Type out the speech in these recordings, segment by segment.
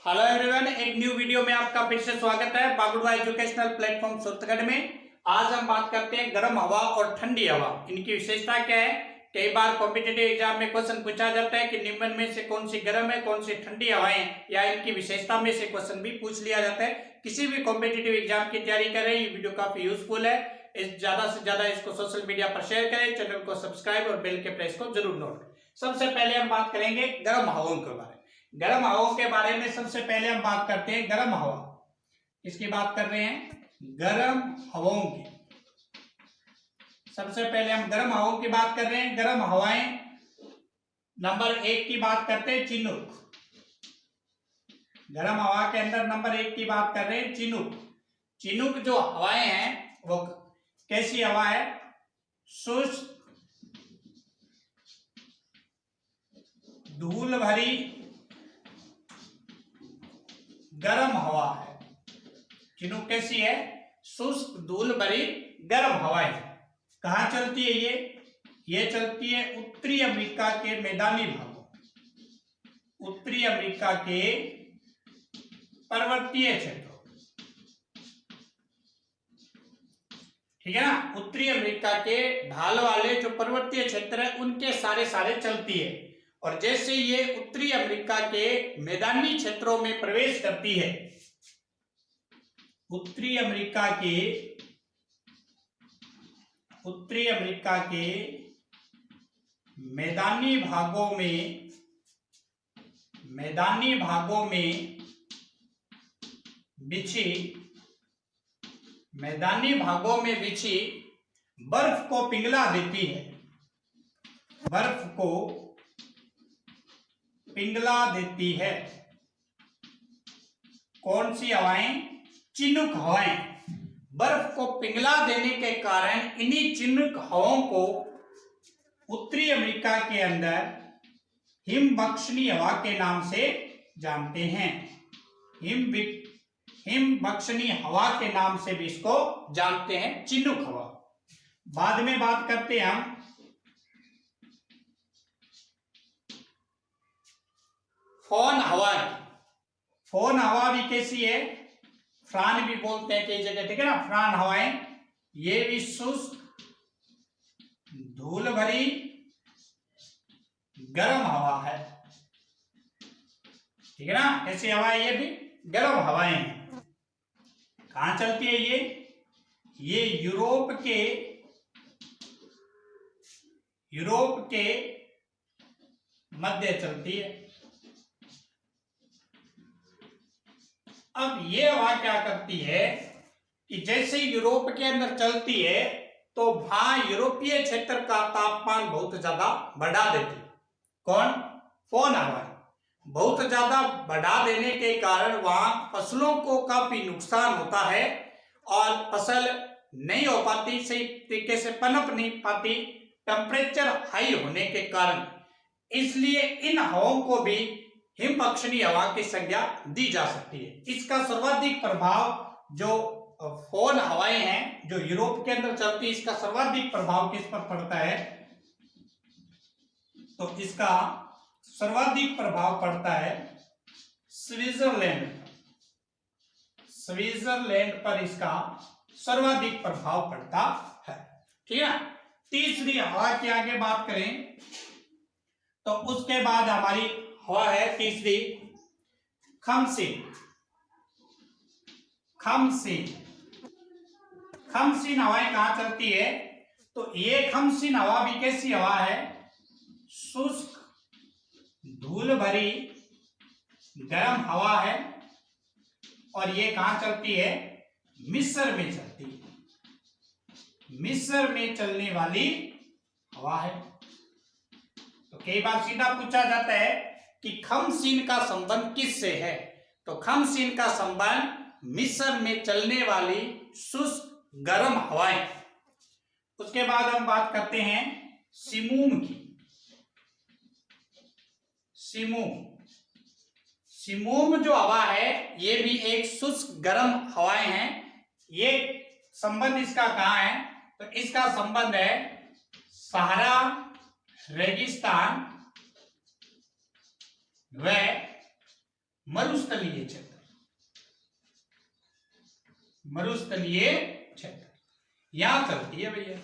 Hello everyone, एक new video में आपका फिर से स्वागत है बागुड़वा एजुकेशनल प्लेटफॉर्म सूरतगढ़ में। आज हम बात करते हैं गर्म हवा और ठंडी हवा, इनकी विशेषता क्या है। कई बार कॉम्पिटिटिव एग्जाम में क्वेश्चन पूछा जाता है कि निम्न में से कौन सी गर्म है, कौन सी ठंडी हवाएं, या इनकी विशेषता में से क्वेश्चन भी पूछ लिया जाता है। किसी भी कॉम्पिटिटिव एग्जाम की तैयारी करें, ये वीडियो काफी यूजफुल है। ज्यादा से ज्यादा इसको सोशल मीडिया पर शेयर करें, चैनल को सब्सक्राइब और बेल के प्रेस को जरूर नोट करें। सबसे पहले हम बात करेंगे गर्म हवाओं के बारे में। गर्म हवाओं के बारे में सबसे पहले हम बात करते हैं गर्म हवा। इसकी बात कर रहे हैं गर्म हवाओं की। सबसे पहले हम गर्म हवाओं की बात कर रहे हैं। गर्म हवाएं नंबर 1 की बात करते हैं चिनूक। गर्म हवा के अंदर नंबर 1 की बात कर रहे हैं चिनूक। चिनूक जो हवाएं हैं वो कैसी हवा है? शुष्क, धूल भरी गर्म हवा है। चिनूक कैसी है? शुष्क, धूल भरी गर्म हवाएं। कहां चलती है ये चलती है उत्तरी अमेरिका के मैदानी भागों, उत्तरी अमेरिका के पर्वतीय क्षेत्रों, ठीक है ना। उत्तरी अमेरिका के ढाल वाले जो पर्वतीय क्षेत्र है उनके सारे चलती है। और जैसे ये उत्तरी अमेरिका के मैदानी क्षेत्रों में प्रवेश करती है, उत्तरी अमेरिका के मैदानी भागों में बिछी बर्फ को पिघला देती है। बर्फ को पिघला देती है कौन सी हवाएं? चिनूक हवाएं। बर्फ को पिघला देने के कारण इन्हीं चिनूक हवाओं को उत्तरी अमेरिका के अंदर हिमबख्शनी हवा के नाम से जानते हैं। हिमबख्शनी हवा के नाम से भी इसको जानते हैं, चिनूक हवा। बाद में बात करते हैं हम फोन हवा की। फोन हवा भी कैसी है? फ्रान भी बोलते हैं कई जगह, ठीक है ना। फ्रान हवाएं, ये भी शुष्क, धूल भरी गर्म हवा है, ठीक है ना। कैसी हवा है? ये भी गर्म हवाएं हैं। कहां चलती है ये यूरोप के मध्य चलती है। अब ये हवा क्या करती है कि जैसे यूरोप के अंदर चलती है तो वहां यूरोपीय क्षेत्र का तापमान बहुत ज्यादा बढ़ा देती है। कौन? फोन हवा। बहुत ज्यादा बढ़ा देने के कारण वहां फसलों को काफी नुकसान होता है और फसल नहीं हो पाती, सही तरीके से पनप नहीं पाती, टेम्परेचर हाई होने के कारण। इसलिए इन हवाओं को भी हिमबख्शनी हवा की संज्ञा दी जा सकती है। इसका सर्वाधिक प्रभाव जो फोन हवाएं हैं जो यूरोप के अंदर चलती है, इसका सर्वाधिक प्रभाव किस पर पड़ता है? तो इसका सर्वाधिक प्रभाव पड़ता है स्विट्जरलैंड पर इसका सर्वाधिक प्रभाव पड़ता है, ठीक है। तीसरी हवा की आगे बात करें तो उसके बाद हमारी हवा है तीसरी खमसीन हवाएं। कहां चलती है? तो ये खमसीन हवा भी कैसी हवा है? शुष्क, धूल भरी गर्म हवा है। और ये कहां चलती है? मिस्र में चलती है। मिस्र में चलने वाली हवा है। तो कई बार सीधा पूछा जाता है कि खमसीन का संबंध किससे है? तो खमसीन का संबंध मिस्र में चलने वाली शुष्क गर्म हवाएं। उसके बाद हम बात करते हैं सिमूम की। सिमूम जो हवा है ये भी एक शुष्क गर्म हवाएं हैं। ये संबंध इसका कहां है? तो इसका संबंध है सहारा रेगिस्तान व मरुस्थलीय क्षेत्र, मरुस्थलीय क्षेत्र यहां चलती है भैया।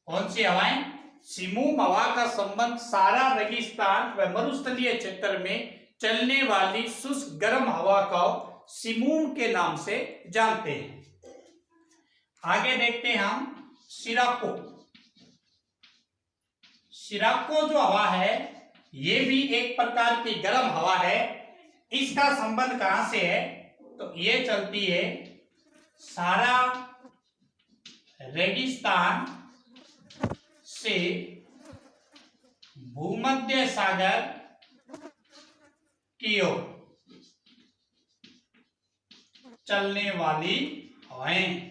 कौन सी हवाएं? सिमुम हवा का संबंध सारा रेगिस्तान व मरुस्थलीय क्षेत्र में चलने वाली शुष्क गर्म हवा को सिमुम के नाम से जानते हैं। आगे देखते हैं हम सिराको। सिराको जो हवा है ये भी एक प्रकार की गर्म हवा है। इसका संबंध कहां से है? तो ये चलती है सारा रेगिस्तान से भूमध्य सागर की ओर चलने वाली हवाएं।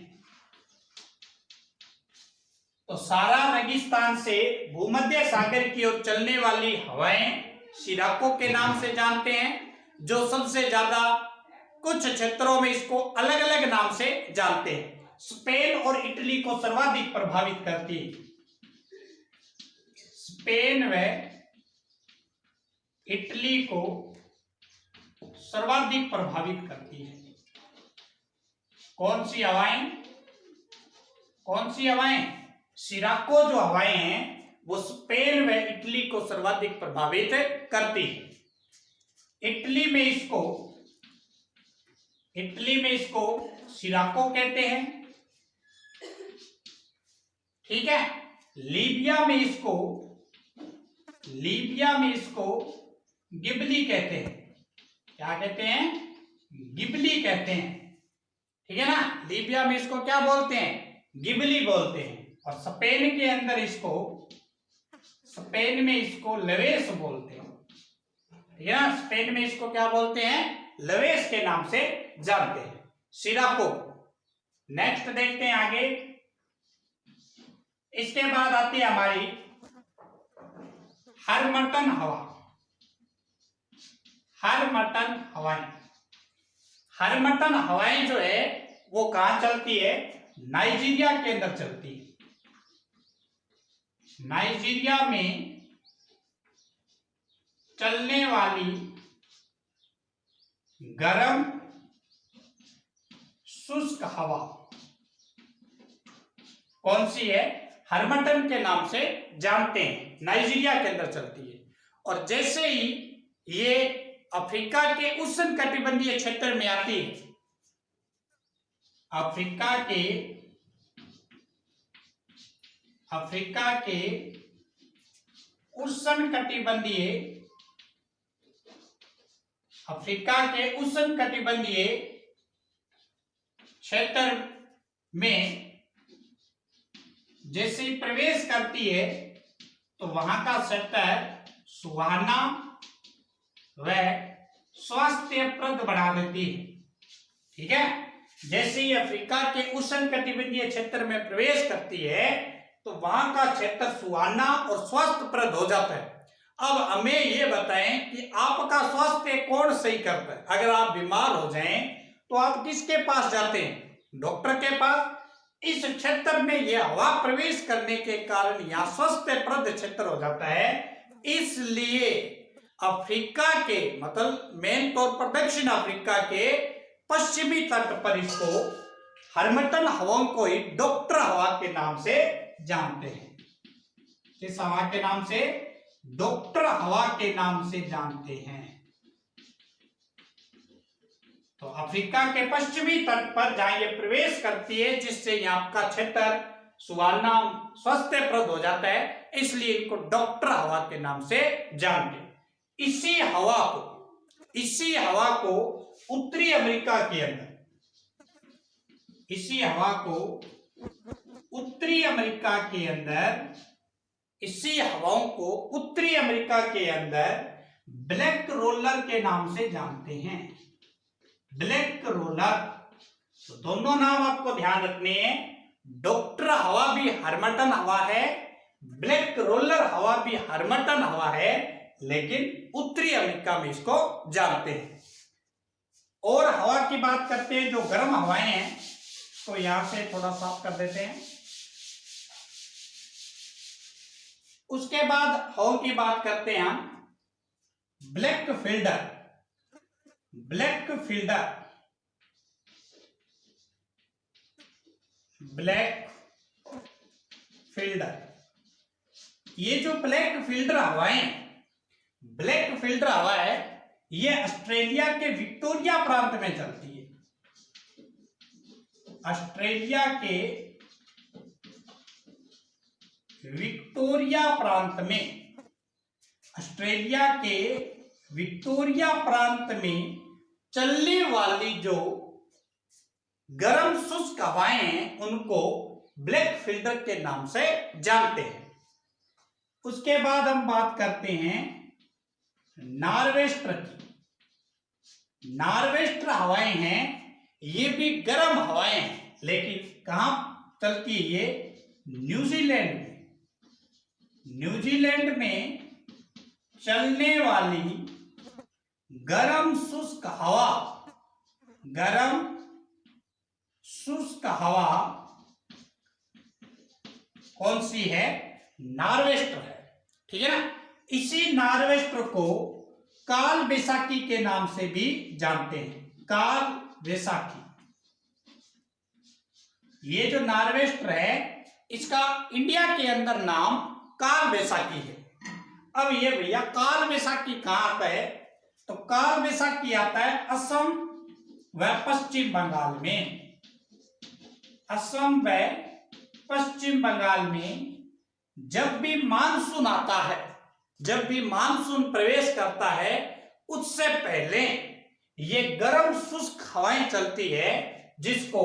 तो सारा रेगिस्तान से भूमध्य सागर की ओर चलने वाली हवाएं सिराको के नाम से जानते हैं। जो सबसे ज्यादा कुछ क्षेत्रों में इसको अलग अलग नाम से जानते हैं। स्पेन और इटली को सर्वाधिक प्रभावित करती है। स्पेन व इटली को सर्वाधिक प्रभावित करती है। कौन सी हवाएं? कौन सी हवाएं? सिराको जो हवाएं हैं वो स्पेन व इटली को सर्वाधिक प्रभावित करती है। इटली में इसको सिराको कहते हैं, ठीक है। लीबिया में इसको गिबली कहते हैं। क्या कहते हैं? गिबली कहते हैं, ठीक है ना। लीबिया में इसको क्या बोलते हैं? गिबली बोलते हैं। और स्पेन में इसको लवेस बोलते हैं, ठीक है ना। स्पेन में इसको क्या बोलते हैं? लवेस के नाम से जानते हैं सिराको। नेक्स्ट देखते हैं आगे। इसके बाद आती है हमारी हरमटन हवा। हरमटन हवाएं जो है वो कहां चलती है? नाइजीरिया के अंदर चलती है। नाइजीरिया में चलने वाली गर्म शुष्क हवा कौन सी है? हरमटन के नाम से जानते हैं। नाइजीरिया के अंदर चलती है। और जैसे ही ये अफ्रीका के उष्णकटिबंधीय क्षेत्र में आती है, अफ्रीका के उष्णकटिबंधीय क्षेत्र में जैसे ही प्रवेश करती है तो वहां का क्षेत्र सुहाना व स्वास्थ्यप्रद बना देती है, ठीक है। जैसे ही अफ्रीका के उष्णकटिबंधीय क्षेत्र में प्रवेश करती है तो वहां का क्षेत्र सुहाना और स्वास्थ्यप्रद हो जाता है। अब हमें ये बताएं कि आपका स्वास्थ्य कौन सही करता है? अगर आप बीमार हो जाएं तो आप किसके पास जाते हैं? डॉक्टर के पास। इस क्षेत्र में यह हवा प्रवेश करने के कारण यह स्वास्थ्यप्रद क्षेत्र हो जाता है। इसलिए अफ्रीका के मतलब मेन तौर पर दक्षिण अफ्रीका के पश्चिमी तट पर इसको हरमटन हवाओं को ही डॉक्टर हवा के नाम से जानते हैं। किस हवा के नाम से? डॉक्टर हवा के नाम से जानते हैं। तो अफ्रीका के पश्चिमी तट पर जहां ये प्रवेश करती है जिससे यहाँ का क्षेत्र सुहाना स्वास्थ्यप्रद हो जाता है, इसलिए इनको डॉक्टर हवा के नाम से जानते हैं। इसी हवा को उत्तरी अमेरिका के अंदर, इसी हवा को उत्तरी अमेरिका के अंदर, इसी हवाओं को उत्तरी अमेरिका के अंदर ब्लैक रोलर के नाम से जानते हैं। Black roller. तो दोनों नाम आपको ध्यान रखने हैं। डॉक्टर हवा भी हरमटन हवा है, ब्लैक रोलर हवा भी हरमटन हवा है, लेकिन उत्तरी अमेरिका में इसको जानते हैं। और हवा की बात करते हैं जो गर्म हवाएं हैं, तो यहां से थोड़ा साफ कर देते हैं। उसके बाद हवा की बात करते हैं हम black fielder. Black fielder, black fielder, ये जो ब्लैक फिल्डर हवाएं, ब्लैक फिल्डर हवा है, ये ऑस्ट्रेलिया के विक्टोरिया प्रांत में चलती है। ऑस्ट्रेलिया के विक्टोरिया प्रांत में, ऑस्ट्रेलिया के विक्टोरिया प्रांत में चलने वाली जो गर्म शुष्क हवाएं हैं उनको ब्लैक फिल्डर के नाम से जानते हैं। उसके बाद हम बात करते हैं नॉर्वेस्टर की। नॉर्वेस्टर हवाएं हैं, ये भी गर्म हवाएं हैं, लेकिन कहां चलती है ये? न्यूजीलैंड में। न्यूजीलैंड में चलने वाली गर्म शुष्क हवा, गर्म शुष्क हवा कौन सी है? नॉर्वेस्टर है। ठीक है ना। इसी नॉर्वेस्टर को काल बैसाखी के नाम से भी जानते हैं। काल बैसाखी, ये जो नॉर्वेस्टर है इसका इंडिया के अंदर नाम काल बैसाखी है। अब ये भैया काल बैसाखी कहां आता है? तो काल बैसाखी आता है असम व पश्चिम बंगाल में। असम व पश्चिम बंगाल में जब भी मानसून आता है, जब भी मानसून प्रवेश करता है, उससे पहले ये गर्म शुष्क हवाएं चलती है, जिसको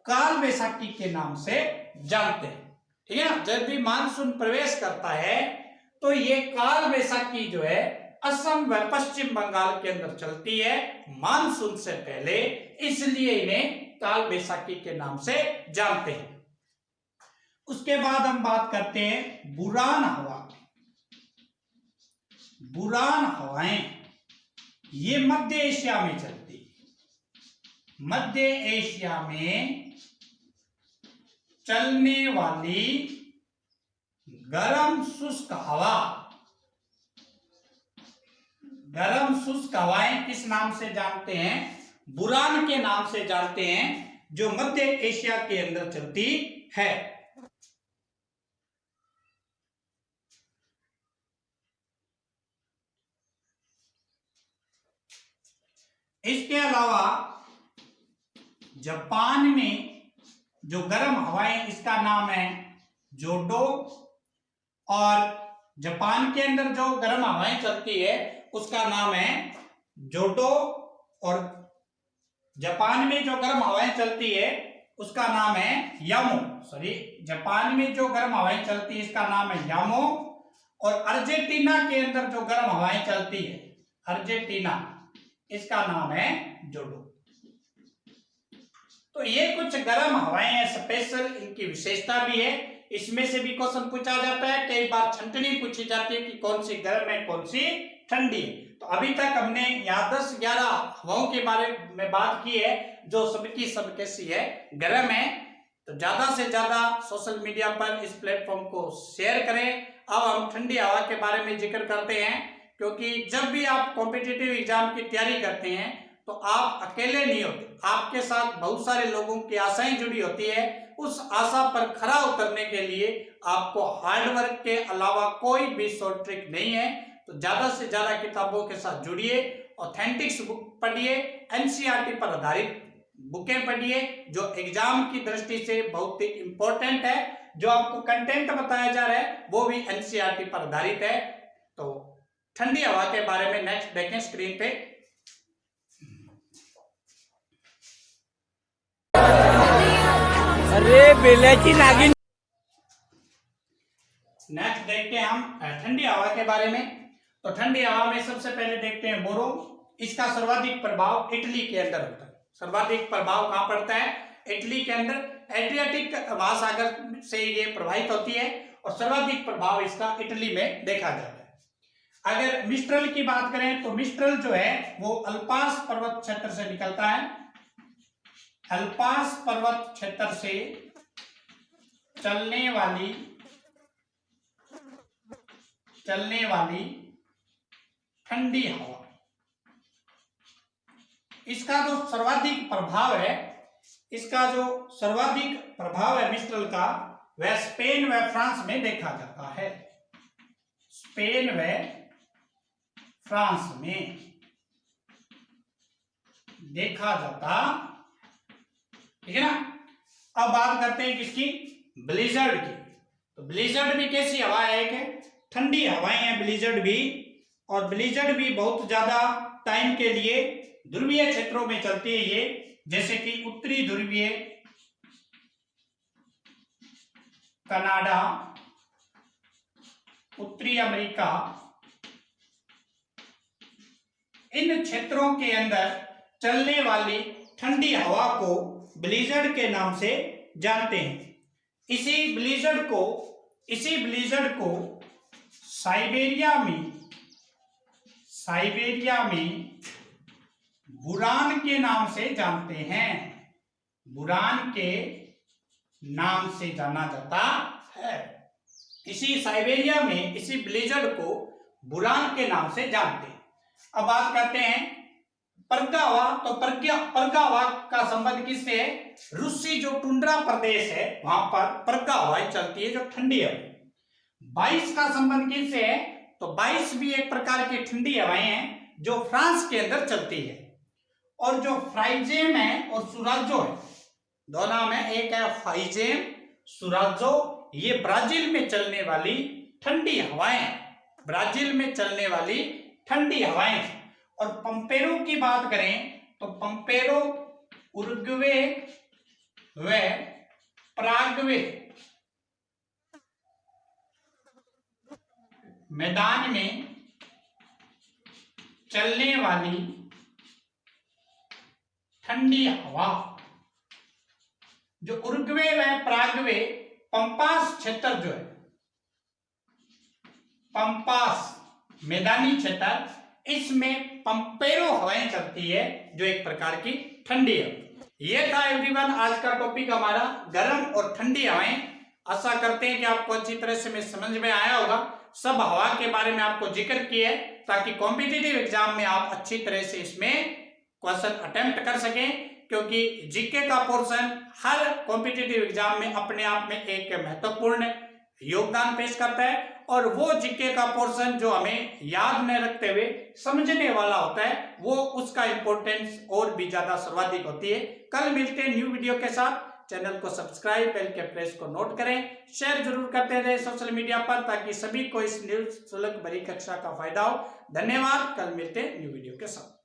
काल बैसाखी के नाम से जानते हैं। ठीक है ना। जब भी मानसून प्रवेश करता है तो ये काल बैसाखी जो है असम व पश्चिम बंगाल के अंदर चलती है मानसून से पहले, इसलिए इन्हें काल बैसाखी के नाम से जानते हैं। उसके बाद हम बात करते हैं बुरान हवा। बुरान हवाएं ये मध्य एशिया में चलती है। मध्य एशिया में चलने वाली गर्म शुष्क हवा, गर्म शुष्क हवाएं किस नाम से जानते हैं? बुरान के नाम से जानते हैं, जो मध्य एशिया के अंदर चलती है। इसके अलावा जापान में जो गर्म हवाएं, इसका नाम है जोडो, और जापान के अंदर जो गर्म हवाएं चलती है उसका नाम है जोडो, और जापान में जो गर्म हवाएं चलती है उसका नाम है यामो। सॉरी, जापान में जो गर्म हवाएं चलती है इसका नाम है यामो, और अर्जेंटीना के अंदर जो गर्म हवाएं चलती है, अर्जेंटीना, इसका नाम है जोडो। तो ये कुछ गर्म हवाएं हैं स्पेशल, इनकी विशेषता भी है। इसमें से भी क्वेश्चन पूछा जाता है, कई बार छंटनी पूछी जाती है कि कौन सी गर्म है कौन सी ठंडी है। तो अभी तक हमने यहाँ 10-11 हवाओं के बारे में बात की है, जो सबकी सब कैसी है, गर्म है। तो ज्यादा से ज्यादा सोशल मीडिया पर इस प्लेटफॉर्म को शेयर करें। अब हम ठंडी हवा के बारे में जिक्र करते हैं, क्योंकि जब भी आप कॉम्पिटिटिव एग्जाम की तैयारी करते हैं तो आप अकेले नहीं होते, आपके साथ बहुत सारे लोगों की आशाएं जुड़ी होती है। उस आशा पर खरा उतरने के लिए आपको हार्डवर्क के अलावा कोई भी शॉर्ट ट्रिक नहीं है। तो ज्यादा से ज्यादा किताबों के साथ जुड़िए, ऑथेंटिक्स बुक पढ़िए, एनसीईआरटी पर आधारित बुकें पढ़िए, जो एग्जाम की दृष्टि से बहुत ही इंपॉर्टेंट है। जो आपको कंटेंट बताया जा रहा है वो भी एनसीईआरटी पर आधारित है। तो ठंडी हवा के बारे में नेक्स्ट देखें स्क्रीन पे। अरे बेलाची नागिन। नेक्स्ट देखते हैं हम ठंडी हवा के बारे में। तो ठंडी हवा में सबसे पहले देखते हैं बोरो। इसका सर्वाधिक प्रभाव इटली के अंदर होता है। सर्वाधिक प्रभाव कहां पड़ता है? इटली के अंदर। एड्रियाटिक महासागर से ये प्रभावित होती है और सर्वाधिक प्रभाव इसका इटली में देखा जाता है। अगर मिस्ट्रल की बात करें तो मिस्ट्रल जो है वो अल्पास पर्वत क्षेत्र से निकलता है। अल्पास पर्वत क्षेत्र से चलने वाली ठंडी हवा, इसका जो सर्वाधिक प्रभाव है, मिस्ट्रल का, वह स्पेन व फ्रांस में देखा जाता है। स्पेन व फ्रांस में देखा जाता, ठीक है ना। अब बात करते हैं किसकी, ब्लिजर्ड की। तो ब्लिजर्ड भी कैसी हवा है, एक ठंडी हवाएं हैं ब्लिजर्ड भी, और ब्लिजर्ड भी बहुत ज्यादा टाइम के लिए ध्रुवीय क्षेत्रों में चलती है ये, जैसे कि उत्तरी ध्रुवीय कनाडा, उत्तरी अमेरिका, इन क्षेत्रों के अंदर चलने वाली ठंडी हवा को ब्लिजर्ड के नाम से जानते हैं। इसी ब्लिजर्ड को साइबेरिया में बुरान के नाम से जानते हैं। बुरान के नाम से जाना जाता है। इसी साइबेरिया में इसी ब्लिजर्ड को बुरान के नाम से जानते हैं। अब बात करते हैं परगा हवा। तो परगा हवा का संबंध किससे है, रूसी जो टुंड्रा प्रदेश है वहां पर परगा हवाएं चलती है जो ठंडी है। 22 का संबंध किससे है, तो 22 भी एक प्रकार की ठंडी हवाएं हैं जो फ्रांस के अंदर चलती है। और जो फ्राइजेम है और सुराजो है, दो नाम है, एक है फ्राइजेम, सुराजो, ये ब्राजील में चलने वाली ठंडी हवाएं, ब्राजील में चलने वाली ठंडी हवाएं। और पंपेरो की बात करें तो पंपेरो उरुग्वे व पराग्वे मैदान में चलने वाली ठंडी हवा। जो उरुग्वे व पराग्वे पंपास क्षेत्र जो है, पंपास मैदानी क्षेत्र, इसमें पंपेरो हवाएं चलती है जो एक प्रकार की ठंडी है। ये था एवरीवन आज का टॉपिक हमारा, गर्म और ठंडी हवाएं। आशा करते हैं कि आपको अच्छी तरह से में समझ में आया होगा। सब हवा के बारे में आपको जिक्र किया है ताकि कॉम्पिटिटिव एग्जाम में आप अच्छी तरह से इसमें क्वेश्चन अटेम्प्ट कर सकें, क्योंकि जीके का पोर्शन हर कॉम्पिटिटिव एग्जाम में अपने आप में एक महत्वपूर्ण योगदान पेश करता है। और वो जीके का पोर्शन जो हमें याद में रखते हुए समझने वाला होता है, वो उसका इंपॉर्टेंस और भी ज्यादा सर्वाधिक होती है। कल मिलते हैं न्यू वीडियो के साथ। चैनल को सब्सक्राइब, बेल के प्रेस को नोट करें, शेयर जरूर करते रहे सोशल मीडिया पर, ताकि सभी को इस निःशुल्क भरी कक्षा का फायदा हो। धन्यवाद। कल मिलते हैं न्यू वीडियो के साथ।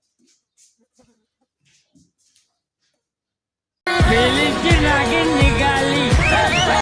Feeling